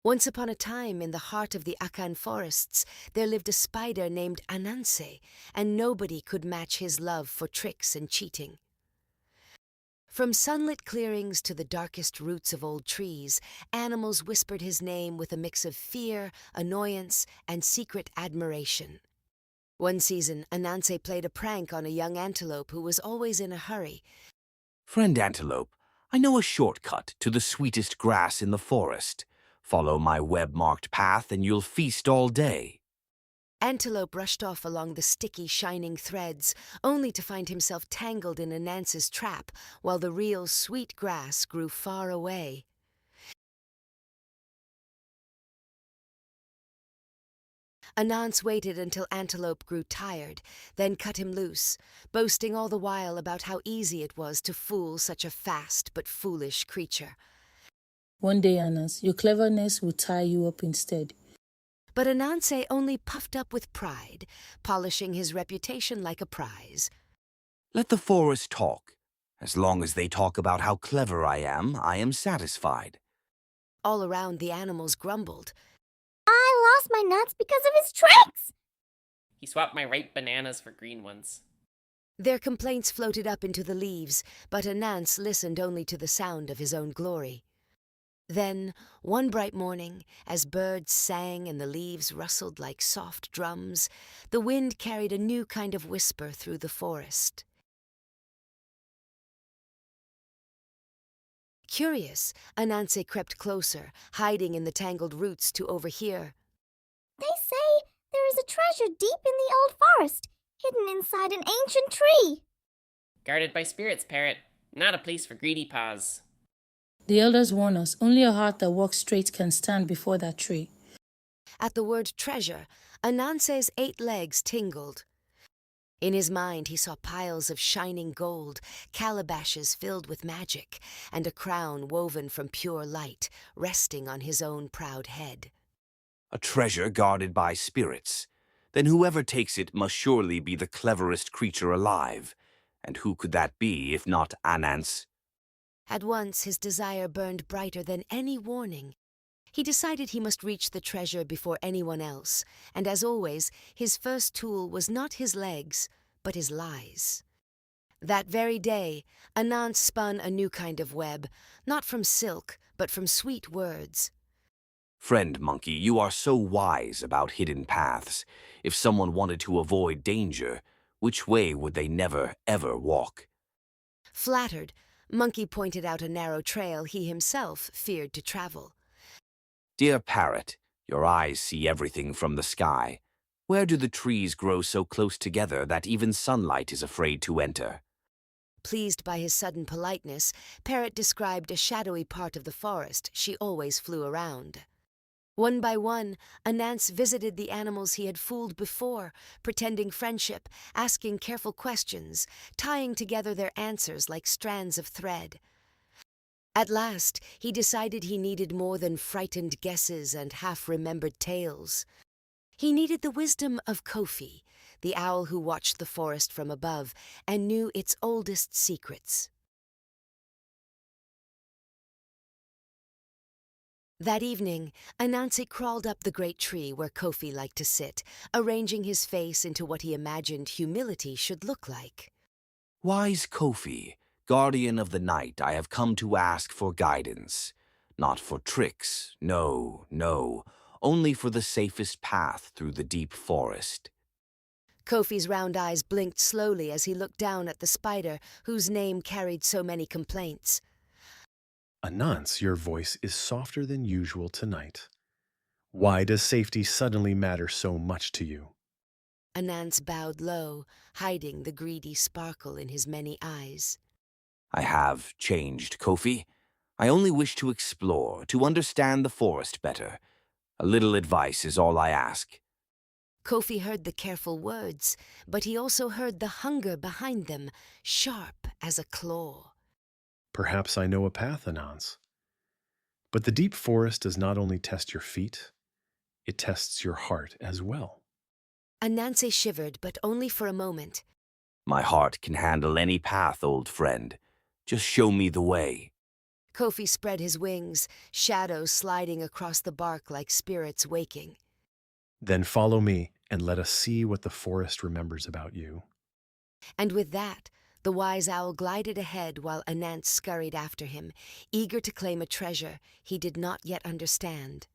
Once upon a time, in the heart of the Akan forests, there lived a spider named Ananse, and nobody could match his love for tricks and cheating. From sunlit clearings to the darkest roots of old trees, animals whispered his name with a mix of fear, annoyance, and secret admiration. One season, Ananse played a prank on a young antelope who was always in a hurry. Friend Antelope, I know a shortcut to the sweetest grass in the forest. Follow my web-marked path and you'll feast all day. Antelope rushed off along the sticky, shining threads, only to find himself tangled in Ananse's trap while the real sweet grass grew far away. Ananse waited until Antelope grew tired, then cut him loose, boasting all the while about how easy it was to fool such a fast but foolish creature. One day, Ananse, your cleverness will tie you up instead. But Ananse only puffed up with pride, polishing his reputation like a prize. Let the forest talk. As long as they talk about how clever I am satisfied. All around, the animals grumbled. I lost my nuts because of his tricks! He swapped my ripe bananas for green ones. Their complaints floated up into the leaves, but Ananse listened only to the sound of his own glory. Then, one bright morning, as birds sang and the leaves rustled like soft drums, the wind carried a new kind of whisper through the forest. Curious, Ananse crept closer, hiding in the tangled roots to overhear. They say there is a treasure deep in the old forest, hidden inside an ancient tree. Guarded by spirits, parrot. Not a place for greedy paws. The elders warn us, only a heart that walks straight can stand before that tree. At the word treasure, Ananse's 8 legs tingled. In his mind, he saw piles of shining gold, calabashes filled with magic, and a crown woven from pure light, resting on his own proud head. A treasure guarded by spirits. Then whoever takes it must surely be the cleverest creature alive. And who could that be if not Ananse? At once, his desire burned brighter than any warning. He decided he must reach the treasure before anyone else, and as always, his first tool was not his legs, but his lies. That very day, Ananse spun a new kind of web, not from silk, but from sweet words. Friend Monkey, you are so wise about hidden paths. If someone wanted to avoid danger, which way would they never, ever walk? Flattered, Monkey pointed out a narrow trail he himself feared to travel. Dear Parrot, your eyes see everything from the sky. Where do the trees grow so close together that even sunlight is afraid to enter? Pleased by his sudden politeness, Parrot described a shadowy part of the forest she always flew around. One by one, Ananse visited the animals he had fooled before, pretending friendship, asking careful questions, tying together their answers like strands of thread. At last, he decided he needed more than frightened guesses and half-remembered tales. He needed the wisdom of Kofi, the owl who watched the forest from above and knew its oldest secrets. That evening, Ananse crawled up the great tree where Kofi liked to sit, arranging his face into what he imagined humility should look like. Wise Kofi, guardian of the night, I have come to ask for guidance. Not for tricks, no, no, only for the safest path through the deep forest. Kofi's round eyes blinked slowly as he looked down at the spider whose name carried so many complaints. Ananse, your voice is softer than usual tonight. Why does safety suddenly matter so much to you? Ananse bowed low, hiding the greedy sparkle in his many eyes. I have changed, Kofi. I only wish to explore, to understand the forest better. A little advice is all I ask. Kofi heard the careful words, but he also heard the hunger behind them, sharp as a claw. Perhaps I know a path, Ananse. But the deep forest does not only test your feet, it tests your heart as well. Ananse shivered, but only for a moment. My heart can handle any path, old friend. Just show me the way. Kofi spread his wings, shadows sliding across the bark like spirits waking. Then follow me, and let us see what the forest remembers about you. And with that, the wise owl glided ahead while Ananse scurried after him, eager to claim a treasure he did not yet understand.